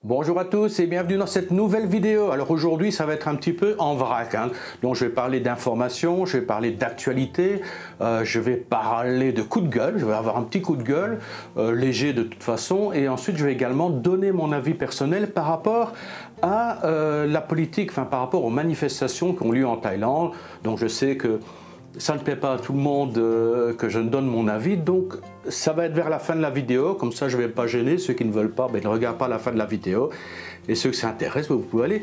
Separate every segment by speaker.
Speaker 1: Bonjour à tous et bienvenue dans cette nouvelle vidéo. Alors aujourd'hui ça va être un petit peu en vrac, Donc je vais parler d'informations, je vais parler d'actualité, je vais parler de coup de gueule, je vais avoir un petit coup de gueule, léger de toute façon, et ensuite je vais également donner mon avis personnel par rapport à la politique, par rapport aux manifestations qui ont lieu en Thaïlande. Donc je sais que ça ne plaît pas à tout le monde que je ne donne mon avis, donc ça va être vers la fin de la vidéo, comme ça je ne vais pas gêner ceux qui ne veulent pas, ne regardent pas la fin de la vidéo, et ceux que ça intéresse, vous pouvez aller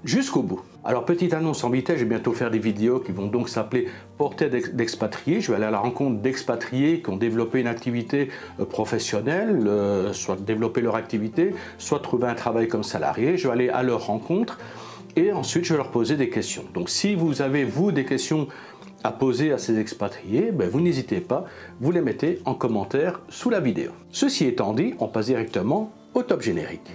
Speaker 1: jusqu'au bout. Alors petite annonce en vitesse, je vais bientôt faire des vidéos qui vont donc s'appeler Portrait d'expatriés. Je vais aller à la rencontre d'expatriés qui ont développé une activité professionnelle, soit développer leur activité, soit trouver un travail comme salarié. Je vais aller à leur rencontre et ensuite je vais leur poser des questions. Donc si vous avez vous des questions à poser à ces expatriés, vous n'hésitez pas, vous les mettez en commentaire sous la vidéo. Ceci étant dit, on passe directement au top générique.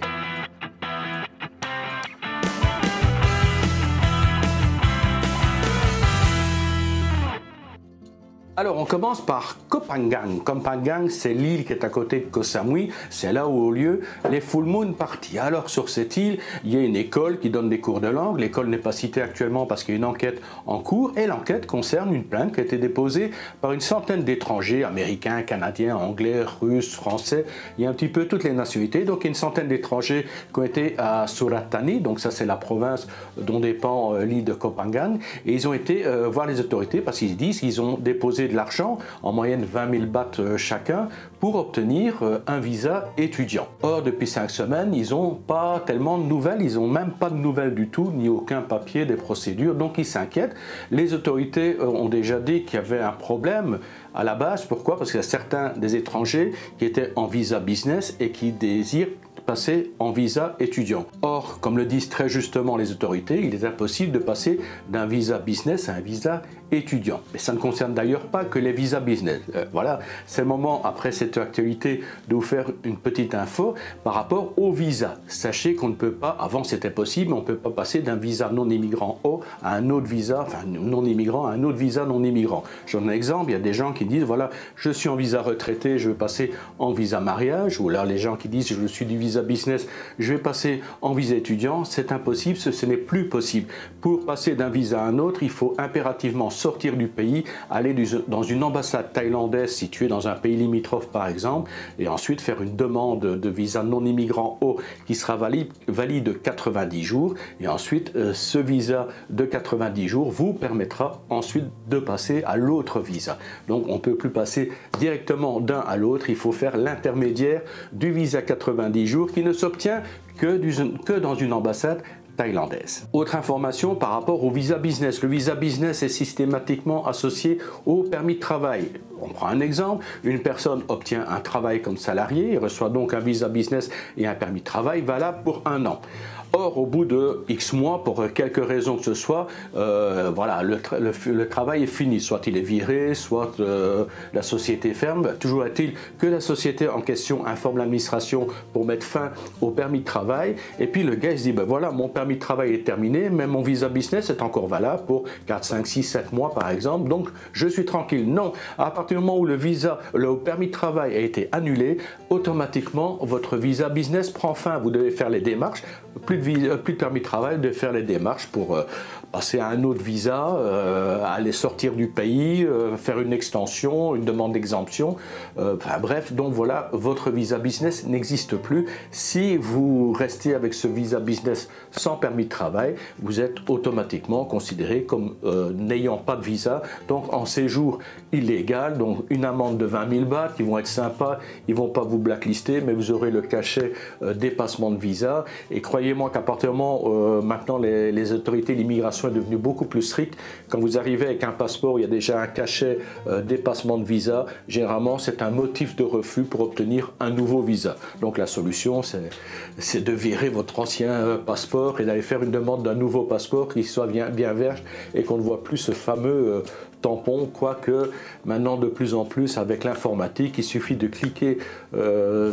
Speaker 1: Alors on commence par Koh Phangan. Koh Phangan, c'est l'île qui est à côté de Koh Samui, c'est là où ont lieu les Full Moon Party. Alors sur cette île, il y a une école qui donne des cours de langue. L'école n'est pas citée actuellement parce qu'il y a une enquête en cours et l'enquête concerne une plainte qui a été déposée par une centaine d'étrangers, américains, canadiens, anglais, russes, français, il y a un petit peu toutes les nationalités. Donc il y a une centaine d'étrangers qui ont été à Surat Thani, donc ça c'est la province dont dépend l'île de Koh Phangan, et ils ont été voir les autorités parce qu'ils disent qu'ils ont déposé de l'argent, en moyenne 20 000 bahts chacun, pour obtenir un visa étudiant. Or, depuis 5 semaines, ils n'ont pas tellement de nouvelles, ils n'ont même pas de nouvelles du tout, ni aucun papier des procédures, donc ils s'inquiètent. Les autorités ont déjà dit qu'il y avait un problème à la base. Pourquoi? Parce qu'il y a certains des étrangers qui étaient en visa business et qui désirent passer en visa étudiant. Or, comme le disent très justement les autorités, il est impossible de passer d'un visa business à un visa étudiant. Mais ça ne concerne d'ailleurs pas que les visas business. Voilà, c'est le moment, après cette actualité, de vous faire une petite info par rapport au visa. Sachez qu'on ne peut pas, avant c'était possible, mais on ne peut pas passer d'un visa non-immigrant O à un autre visa, non-immigrant à un autre visa non-immigrant. J'en ai un exemple, il y a des gens qui disent, voilà, je suis en visa retraité, je veux passer en visa mariage, ou là les gens qui disent, je suis du visa business, je vais passer en visa étudiant. C'est impossible, ce n'est plus possible. Pour passer d'un visa à un autre, il faut impérativement sortir du pays, aller dans une ambassade thaïlandaise située dans un pays limitrophe par exemple, et ensuite faire une demande de visa non-immigrant O qui sera valide 90 jours, et ensuite ce visa de 90 jours vous permettra ensuite de passer à l'autre visa. Donc on ne peut plus passer directement d'un à l'autre, il faut faire l'intermédiaire du visa 90 jours qui ne s'obtient que dans une ambassade thaïlandaise. Autre information par rapport au visa business. Le visa business est systématiquement associé au permis de travail. On prend un exemple, une personne obtient un travail comme salarié, il reçoit donc un visa business et un permis de travail valable pour 1 an. Or, au bout de X mois, pour quelque raison que ce soit, voilà, le travail est fini. Soit il est viré, soit la société ferme. Toujours est-il que la société en question informe l'administration pour mettre fin au permis de travail. Et puis le gars il se dit, voilà, mon permis de travail est terminé, mais mon visa business est encore valable pour 4, 5, 6, 7 mois par exemple. Donc, je suis tranquille. Non, à partir du moment où le permis de travail a été annulé, automatiquement, votre visa business prend fin. Vous devez faire les démarches. Plus de permis de travail, de faire les démarches pour passer à un autre visa, aller sortir du pays, faire une extension, une demande d'exemption. Bref, donc voilà, votre visa business n'existe plus. Si vous restez avec ce visa business sans permis de travail, vous êtes automatiquement considéré comme n'ayant pas de visa, donc en séjour illégal, donc une amende de 20 000 bahts, qui vont être sympas, ils ne vont pas vous blacklister, mais vous aurez le cachet dépassement de visa. Et croyez-moi qu'à partir du moment maintenant les autorités, l'immigration est devenue beaucoup plus stricte. Quand vous arrivez avec un passeport, il y a déjà un cachet dépassement de visa. Généralement, c'est un motif de refus pour obtenir un nouveau visa. Donc la solution, c'est de virer votre ancien passeport et d'aller faire une demande d'un nouveau passeport qui soit bien vierge et qu'on ne voit plus ce fameux tampon, quoique maintenant de plus en plus avec l'informatique, il suffit de cliquer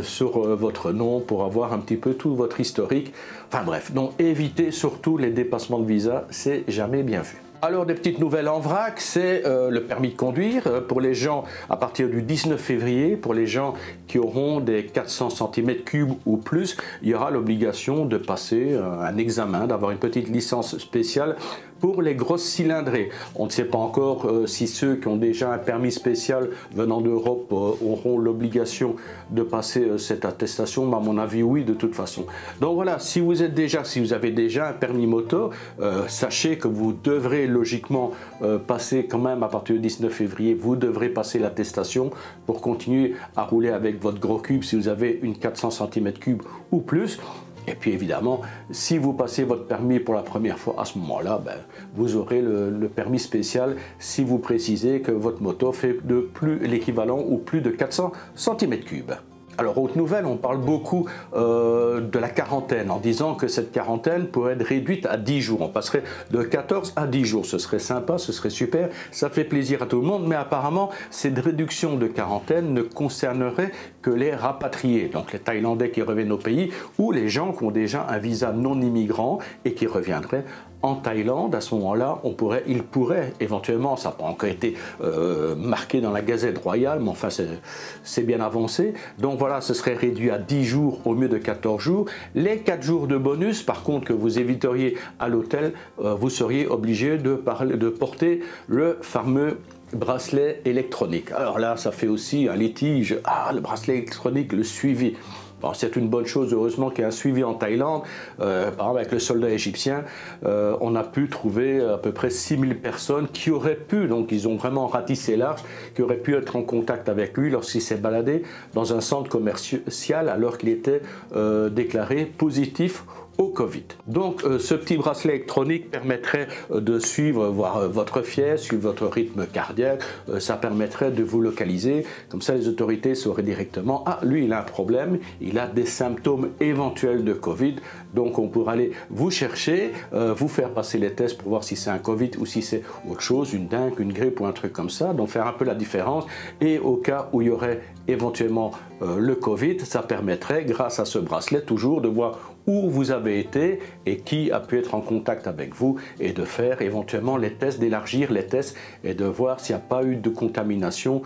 Speaker 1: sur votre nom pour avoir un petit peu tout votre historique. Enfin bref, donc évitez surtout les dépassements de visa, c'est jamais bien vu. Alors des petites nouvelles en vrac, c'est le permis de conduire pour les gens à partir du 19 février, pour les gens qui auront des 400 cm3 ou plus, il y aura l'obligation de passer un examen, d'avoir une petite licence spéciale pour les grosses cylindrées. On ne sait pas encore si ceux qui ont déjà un permis spécial venant d'Europe auront l'obligation de passer cette attestation, mais à mon avis oui, de toute façon. Donc voilà, si vous avez déjà un permis moto, sachez que vous devrez logiquement passer quand même à partir du 19 février, vous devrez passer l'attestation pour continuer à rouler avec votre gros cube si vous avez une 400 cm3 ou plus. Et puis évidemment, si vous passez votre permis pour la première fois à ce moment-là, vous aurez le permis spécial si vous précisez que votre moto fait de plus l'équivalent ou plus de 400 cm3. Alors, autre nouvelle, on parle beaucoup de la quarantaine en disant que cette quarantaine pourrait être réduite à 10 jours. On passerait de 14 à 10 jours. Ce serait sympa, ce serait super, ça fait plaisir à tout le monde, mais apparemment, cette réduction de quarantaine ne concernerait que les rapatriés, donc les Thaïlandais qui reviennent au pays ou les gens qui ont déjà un visa non immigrant et qui reviendraient en Thaïlande. À ce moment-là, il pourrait éventuellement, ça n'a pas encore été marqué dans la Gazette royale, mais enfin c'est bien avancé. Donc voilà, ce serait réduit à 10 jours au mieux de 14 jours. Les 4 jours de bonus, par contre, que vous éviteriez à l'hôtel, vous seriez obligé de porter le fameux bracelet électronique. Alors là, ça fait aussi un litige. Ah, le bracelet électronique, le suivi. Bon, c'est une bonne chose, heureusement qu'il y a un suivi en Thaïlande. Par exemple, avec le soldat égyptien, on a pu trouver à peu près 6000 personnes qui auraient pu, donc ils ont vraiment ratissé large, qui auraient pu être en contact avec lui lorsqu'il s'est baladé dans un centre commercial alors qu'il était déclaré positif au Covid. Donc ce petit bracelet électronique permettrait de suivre votre fièvre, suivre votre rythme cardiaque, ça permettrait de vous localiser, comme ça les autorités sauraient directement, ah lui il a un problème, il a des symptômes éventuels de Covid, donc on pourra aller vous chercher, vous faire passer les tests pour voir si c'est un Covid ou si c'est autre chose, une dengue, une grippe ou un truc comme ça, donc faire un peu la différence, et au cas où il y aurait éventuellement le Covid, ça permettrait grâce à ce bracelet toujours de voir où vous avez été et qui a pu être en contact avec vous et de faire éventuellement les tests, d'élargir les tests et de voir s'il n'y a pas eu de contamination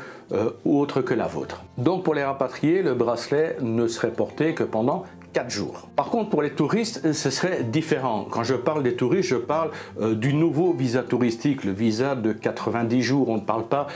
Speaker 1: autre que la vôtre. Donc pour les rapatriés, le bracelet ne serait porté que pendant 4 jours. Par contre, pour les touristes, ce serait différent. Quand je parle des touristes, je parle du nouveau visa touristique, le visa de 90 jours. On ne parle pas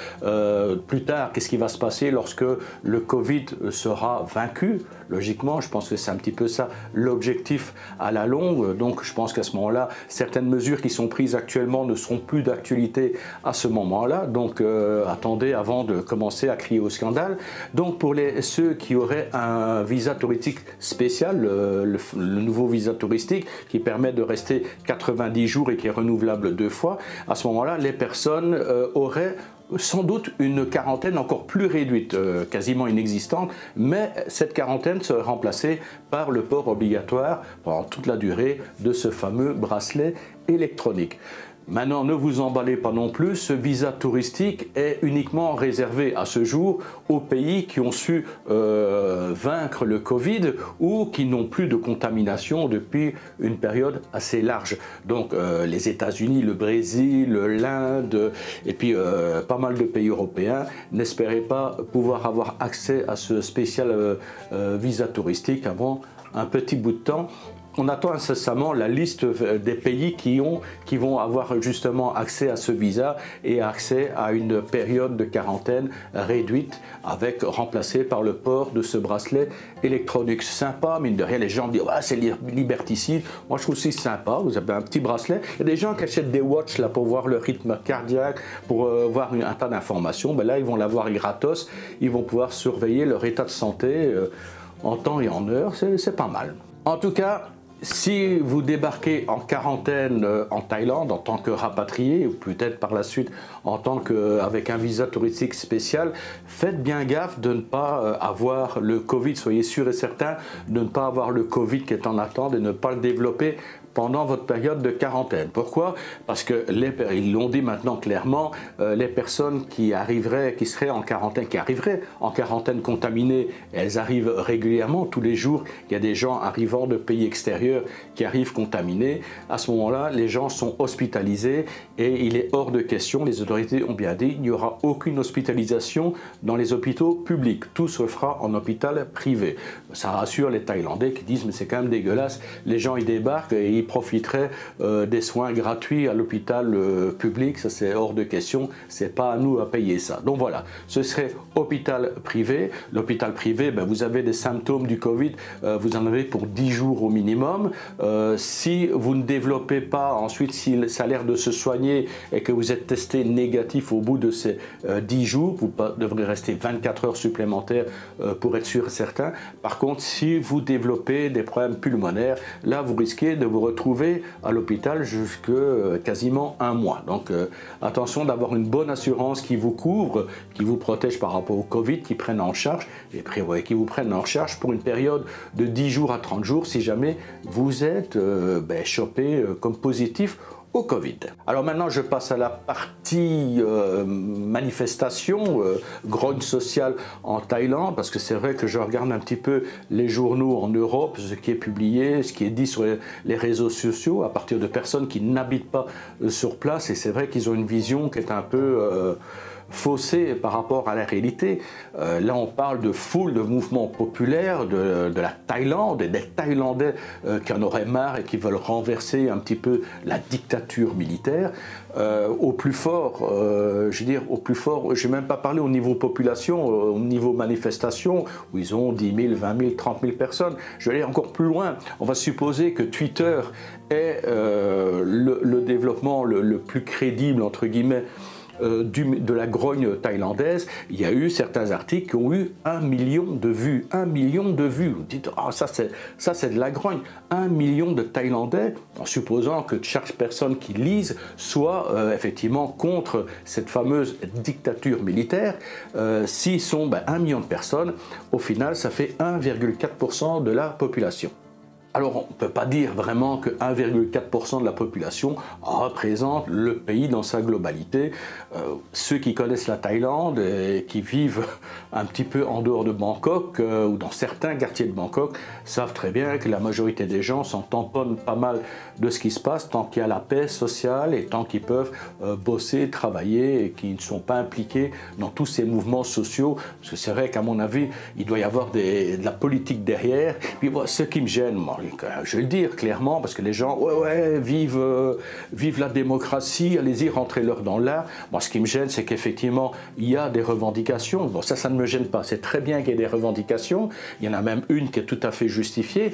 Speaker 1: plus tard, qu'est-ce qui va se passer lorsque le Covid sera vaincu. Logiquement, je pense que c'est un petit peu ça l'objectif à la longue. Donc, je pense qu'à ce moment-là, certaines mesures qui sont prises actuellement ne seront plus d'actualité à ce moment-là. Donc, attendez avant de commencer à crier au scandale. Donc, pour ceux qui auraient un visa touristique spécial, le nouveau visa touristique qui permet de rester 90 jours et qui est renouvelable 2 fois, à ce moment-là, les personnes auraient sans doute une quarantaine encore plus réduite, quasiment inexistante, mais cette quarantaine serait remplacée par le port obligatoire pendant toute la durée de ce fameux bracelet électronique. Maintenant, ne vous emballez pas non plus, ce visa touristique est uniquement réservé à ce jour aux pays qui ont su vaincre le Covid ou qui n'ont plus de contamination depuis une période assez large. Donc les États-Unis, le Brésil, l'Inde et puis pas mal de pays européens, n'espérez pas pouvoir avoir accès à ce spécial visa touristique avant un petit bout de temps. On attend incessamment la liste des pays qui vont avoir justement accès à ce visa et accès à une période de quarantaine réduite remplacée par le port de ce bracelet électronique. Sympa, mine de rien, les gens disent ah, c'est liberticide. Moi je trouve aussi sympa, vous avez un petit bracelet. Il y a des gens qui achètent des watches là, pour voir le rythme cardiaque, pour voir un tas d'informations. Ben là ils vont l'avoir gratos, ils vont pouvoir surveiller leur état de santé en temps et en heure, c'est pas mal. En tout cas, si vous débarquez en quarantaine en Thaïlande en tant que rapatrié, ou peut-être par la suite avec un visa touristique spécial, faites bien gaffe de ne pas avoir le Covid, soyez sûr et certain de ne pas avoir le Covid qui est en attente et ne pas le développer pendant votre période de quarantaine. Pourquoi? Parce que ils l'ont dit maintenant clairement, les personnes qui seraient en quarantaine contaminées, elles arrivent régulièrement, tous les jours, il y a des gens arrivant de pays extérieurs qui arrivent contaminés. À ce moment-là, les gens sont hospitalisés et il est hors de question, les autorités ont bien dit, il n'y aura aucune hospitalisation dans les hôpitaux publics. Tout se fera en hôpital privé. Ça rassure les Thaïlandais qui disent mais c'est quand même dégueulasse, les gens ils débarquent et ils profiteraient des soins gratuits à l'hôpital public, ça c'est hors de question, c'est pas à nous à payer ça. Donc voilà, ce serait hôpital privé. L'hôpital privé, vous avez des symptômes du Covid, vous en avez pour 10 jours au minimum. Si vous ne développez pas, ensuite si ça a l'air de se soigner et que vous êtes testé négatif au bout de ces 10 jours, vous devrez rester 24 heures supplémentaires pour être sûr et certain. Par contre, si vous développez des problèmes pulmonaires, là vous risquez de vous retrouver à l'hôpital jusque quasiment un mois. Donc attention d'avoir une bonne assurance qui vous couvre, qui vous protège par rapport au Covid, qui prennent en charge et prévoyez qui vous prennent en charge pour une période de 10 jours à 30 jours si jamais vous êtes chopé comme positif au Covid. Alors maintenant je passe à la partie manifestation, grogne sociale en Thaïlande, parce que c'est vrai que je regarde un petit peu les journaux en Europe, ce qui est publié, ce qui est dit sur les réseaux sociaux à partir de personnes qui n'habitent pas sur place, et c'est vrai qu'ils ont une vision qui est un peu faussé par rapport à la réalité. Là on parle de foule, de mouvements populaires de la Thaïlande et des Thaïlandais qui en auraient marre et qui veulent renverser un petit peu la dictature militaire. Au plus fort, je veux dire au plus fort, je n'ai même pas parlé au niveau population, au niveau manifestation, où ils ont 10 000, 20 000, 30 000 personnes. Je vais aller encore plus loin. On va supposer que Twitter est le développement le plus crédible, entre guillemets, de la grogne thaïlandaise. Il y a eu certains articles qui ont eu 1 million de vues. 1 million de vues. Vous dites, oh, ça c'est de la grogne. 1 million de Thaïlandais, en supposant que chaque personne qui lise soit effectivement contre cette fameuse dictature militaire. S'ils sont 1 million de personnes, au final, ça fait 1,4% de la population. Alors on ne peut pas dire vraiment que 1,4% de la population représente le pays dans sa globalité. Ceux qui connaissent la Thaïlande et qui vivent un petit peu en dehors de Bangkok ou dans certains quartiers de Bangkok savent très bien que la majorité des gens s'en tamponnent pas mal de ce qui se passe tant qu'il y a la paix sociale et tant qu'ils peuvent bosser, travailler et qu'ils ne sont pas impliqués dans tous ces mouvements sociaux. Parce que c'est vrai qu'à mon avis, il doit y avoir de la politique derrière. Puis moi, ce qui me gêne, moi, je vais le dire clairement, parce que les gens, vive la démocratie, allez-y, rentrez-leur dans l'art. Moi, ce qui me gêne, c'est qu'effectivement, il y a des revendications. Bon, ça ne me gêne pas. C'est très bien qu'il y ait des revendications. Il y en a même une qui est tout à fait justifiée.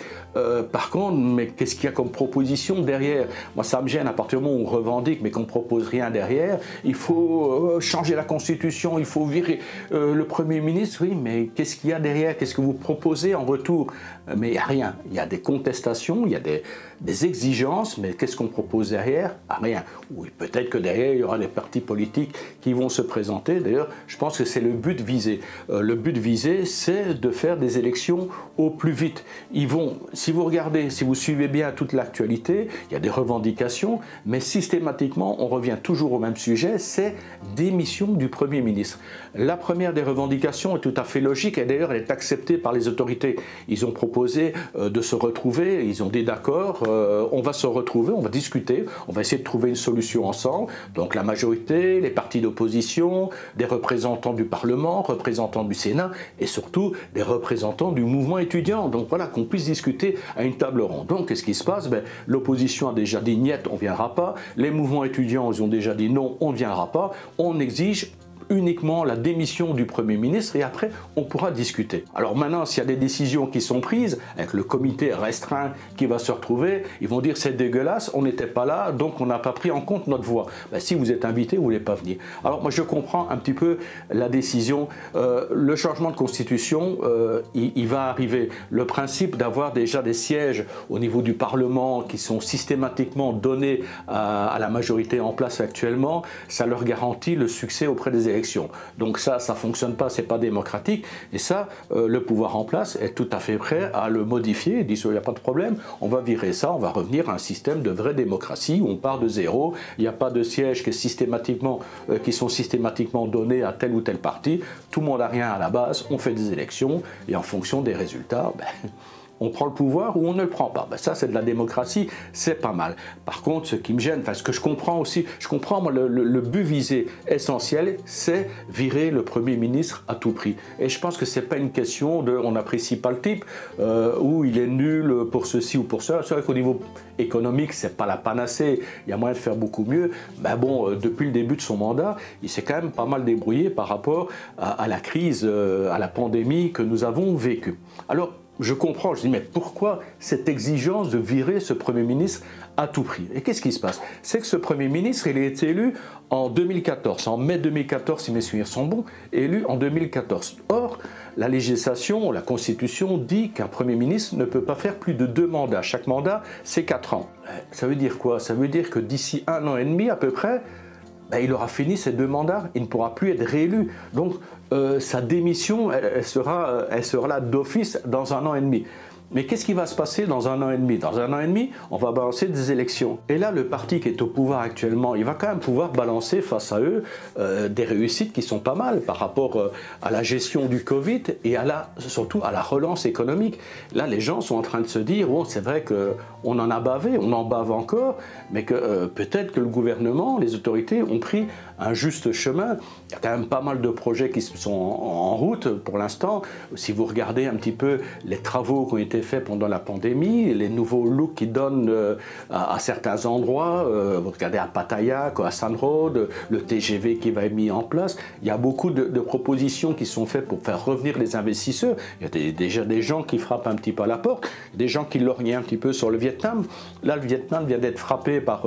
Speaker 1: Par contre, mais qu'est-ce qu'il y a comme proposition derrière? Moi, ça me gêne à partir du moment où on revendique, mais qu'on ne propose rien derrière. Il faut changer la Constitution, il faut virer le Premier ministre. Oui, mais qu'est-ce qu'il y a derrière? Qu'est-ce que vous proposez en retour? Mais il n'y a rien. Il y a des contestations, il y a des exigences, mais qu'est-ce qu'on propose derrière? Ah, rien. Oui, peut-être que derrière, il y aura des partis politiques qui vont se présenter. D'ailleurs, je pense que c'est le but visé. Le but visé, c'est de faire des élections au plus vite. Ils vont, si vous regardez, si vous suivez bien toute l'actualité, il y a des revendications, mais systématiquement, on revient toujours au même sujet, c'est démission du Premier ministre. La première des revendications est tout à fait logique, et d'ailleurs, elle est acceptée par les autorités. Ils ont proposé de se retrouver, ils ont dit d'accord, on va se retrouver, on va discuter, on va essayer de trouver une solution ensemble. Donc la majorité, les partis d'opposition, des représentants du Parlement, représentants du Sénat et surtout des représentants du mouvement étudiant. Donc voilà, qu'on puisse discuter à une table ronde. Donc qu'est-ce qui se passe? L'opposition a déjà dit niet, on ne viendra pas. Les mouvements étudiants, ils ont déjà dit non, on ne viendra pas. On exige uniquement la démission du Premier ministre et après on pourra discuter. Alors maintenant, s'il y a des décisions qui sont prises avec le comité restreint qui va se retrouver, ils vont dire c'est dégueulasse, on n'était pas là, donc on n'a pas pris en compte notre voix. Si vous êtes invité, vous ne voulez pas venir. Alors moi je comprends un petit peu la décision. Le changement de constitution, il va arriver. Le principe d'avoir déjà des sièges au niveau du Parlement qui sont systématiquement donnés à la majorité en place actuellement, ça leur garantit le succès auprès des électeurs. élections. Donc ça ne fonctionne pas, c'est pas démocratique. Et ça, le pouvoir en place est tout à fait prêt à le modifier. Il dit, il n'y a pas de problème, on va virer ça, on va revenir à un système de vraie démocratie où on part de zéro. Il n'y a pas de sièges qui sont systématiquement donnés à tel ou tel parti. Tout le monde n'a rien à la base, on fait des élections et en fonction des résultats, on prend le pouvoir ou on ne le prend pas. Ça, c'est de la démocratie, c'est pas mal. Par contre, ce qui me gêne, ce que je comprends aussi, moi, le but visé essentiel, c'est virer le Premier ministre à tout prix. Et je pense que c'est pas une question de on n'apprécie pas le type, ou il est nul pour ceci ou pour ça. C'est vrai qu'au niveau économique, c'est pas la panacée, il y a moyen de faire beaucoup mieux. Mais bon, depuis le début de son mandat, il s'est quand même pas mal débrouillé par rapport à la crise, à la pandémie que nous avons vécue. Alors, je comprends, je dis, mais pourquoi cette exigence de virer ce Premier ministre à tout prix? Et qu'est-ce qui se passe? C'est que ce Premier ministre, il a été élu en 2014, en mai 2014, si mes souvenirs sont bons, élu en 2014. Or, la législation, la Constitution dit qu'un Premier ministre ne peut pas faire plus de 2 mandats. Chaque mandat, c'est 4 ans. Ça veut dire quoi? Ça veut dire que d'ici 1 an et demi à peu près, il aura fini ses 2 mandats, il ne pourra plus être réélu. Donc sa démission, elle sera là d'office dans 1 an et demi. Mais qu'est-ce qui va se passer dans 1 an et demi? Dans 1 an et demi, on va balancer des élections. Et là, le parti qui est au pouvoir actuellement, il va quand même pouvoir balancer face à eux des réussites qui sont pas mal par rapport à la gestion du Covid et surtout à la relance économique. Là, les gens sont en train de se dire, bon, c'est vrai qu'on en a bavé, on en bave encore, mais que peut-être que le gouvernement, les autorités ont pris un juste chemin. Il y a quand même pas mal de projets qui sont en route pour l'instant. Si vous regardez un petit peu les travaux qui ont été faits pendant la pandémie, les nouveaux looks qu'ils donnent à certains endroits, vous regardez à Pattaya, à Sandroad, le TGV qui va être mis en place, il y a beaucoup de propositions qui sont faites pour faire revenir les investisseurs. Il y a déjà des gens qui frappent un petit peu à la porte, des gens qui lorgnent un petit peu sur le Vietnam. Là, le Vietnam vient d'être frappé par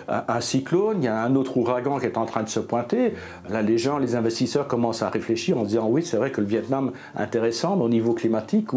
Speaker 1: un cyclone, il y a un autre ouragan qui est en train de se pointer. Là, les investisseurs commencent à réfléchir en se disant oui, c'est vrai que le Vietnam est intéressant, mais au niveau climatique,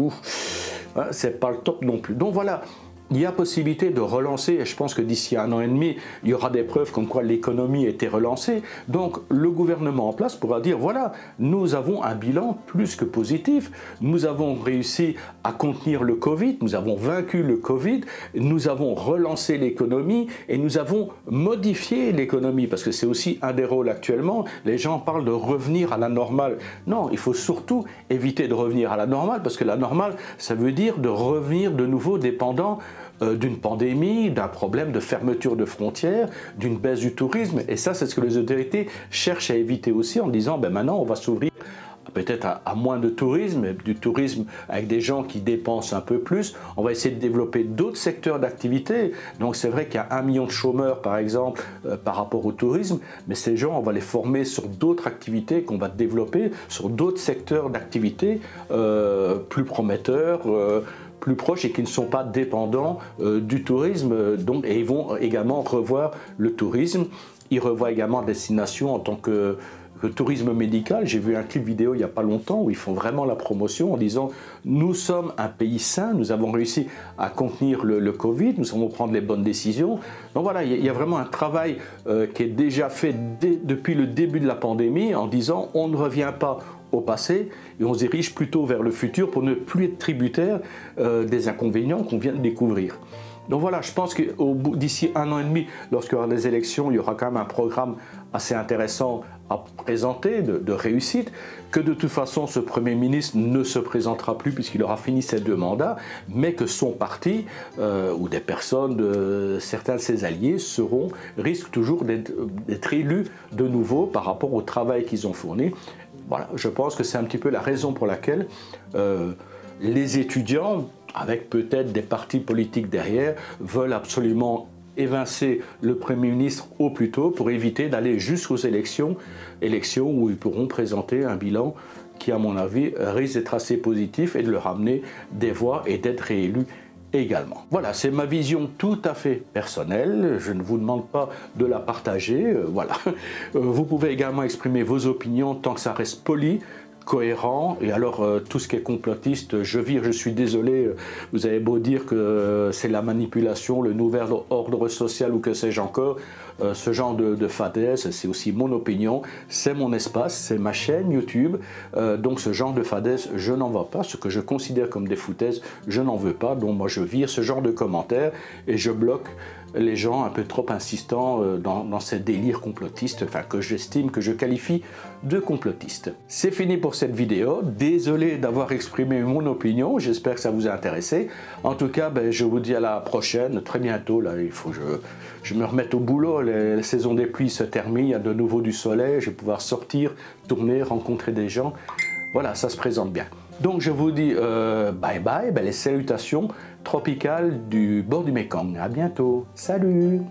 Speaker 1: c'est pas le top non plus. Donc voilà, il y a possibilité de relancer, et je pense que d'ici 1 an et demi, il y aura des preuves comme quoi l'économie a été relancée. Donc le gouvernement en place pourra dire, voilà, nous avons un bilan plus que positif, nous avons réussi à contenir le Covid, nous avons vaincu le Covid, nous avons relancé l'économie et nous avons modifié l'économie, parce que c'est aussi un des rôles actuellement. Les gens parlent de revenir à la normale. Non, il faut surtout éviter de revenir à la normale, parce que la normale, ça veut dire de revenir de nouveau dépendant d'une pandémie, d'un problème de fermeture de frontières, d'une baisse du tourisme. Et ça, c'est ce que les autorités cherchent à éviter aussi en disant, maintenant, on va s'ouvrir peut-être à moins de tourisme, du tourisme avec des gens qui dépensent un peu plus. On va essayer de développer d'autres secteurs d'activité. Donc c'est vrai qu'il y a 1 million de chômeurs, par exemple, par rapport au tourisme, mais ces gens, on va les former sur d'autres activités qu'on va développer, sur d'autres secteurs d'activité plus prometteurs, plus proches et qui ne sont pas dépendants du tourisme. Donc, et ils vont également revoir le tourisme. Ils revoient également destination en tant que tourisme médical. J'ai vu un clip vidéo il n'y a pas longtemps où ils font vraiment la promotion en disant nous sommes un pays sain, nous avons réussi à contenir le Covid, nous savons prendre les bonnes décisions. Donc voilà, il y a vraiment un travail qui est déjà fait depuis le début de la pandémie en disant on ne revient pas au passé et on se dirige plutôt vers le futur pour ne plus être tributaire des inconvénients qu'on vient de découvrir. Donc voilà, je pense que d'ici 1 an et demi, lorsqu'il y aura des élections, il y aura quand même un programme assez intéressant à présenter, de réussite, que de toute façon ce Premier ministre ne se présentera plus puisqu'il aura fini ses 2 mandats, mais que son parti ou des personnes, certains de ses alliés risquent toujours d'être élus de nouveau par rapport au travail qu'ils ont fourni. Voilà, je pense que c'est un petit peu la raison pour laquelle les étudiants, avec peut-être des partis politiques derrière, veulent absolument évincer le Premier ministre au plus tôt pour éviter d'aller jusqu'aux élections où ils pourront présenter un bilan qui, à mon avis, risque d'être assez positif et de leur amener des voix et d'être réélus également. Voilà, c'est ma vision tout à fait personnelle, je ne vous demande pas de la partager, voilà. Vous pouvez également exprimer vos opinions tant que ça reste poli, cohérent. Et alors, tout ce qui est complotiste, je suis désolé, vous avez beau dire que c'est la manipulation, le nouvel ordre social ou que sais-je encore, ce genre de fadaises, c'est aussi mon opinion, c'est mon espace, c'est ma chaîne YouTube, donc ce genre de fadaises, je n'en veux pas. Ce que je considère comme des foutaises, je n'en veux pas, donc moi je vire ce genre de commentaires et je bloque les gens un peu trop insistants dans ces délires complotistes, enfin que j'estime, que je qualifie de complotistes. C'est fini pour cette vidéo, désolé d'avoir exprimé mon opinion, j'espère que ça vous a intéressé. En tout cas, ben, je vous dis à la prochaine, très bientôt, là il faut que je me remette au boulot, la saison des pluies se termine, il y a de nouveau du soleil, je vais pouvoir sortir, tourner, rencontrer des gens, voilà, ça se présente bien. Donc je vous dis bye bye, ben, les salutations tropicales du bord du Mékong. À bientôt. Salut!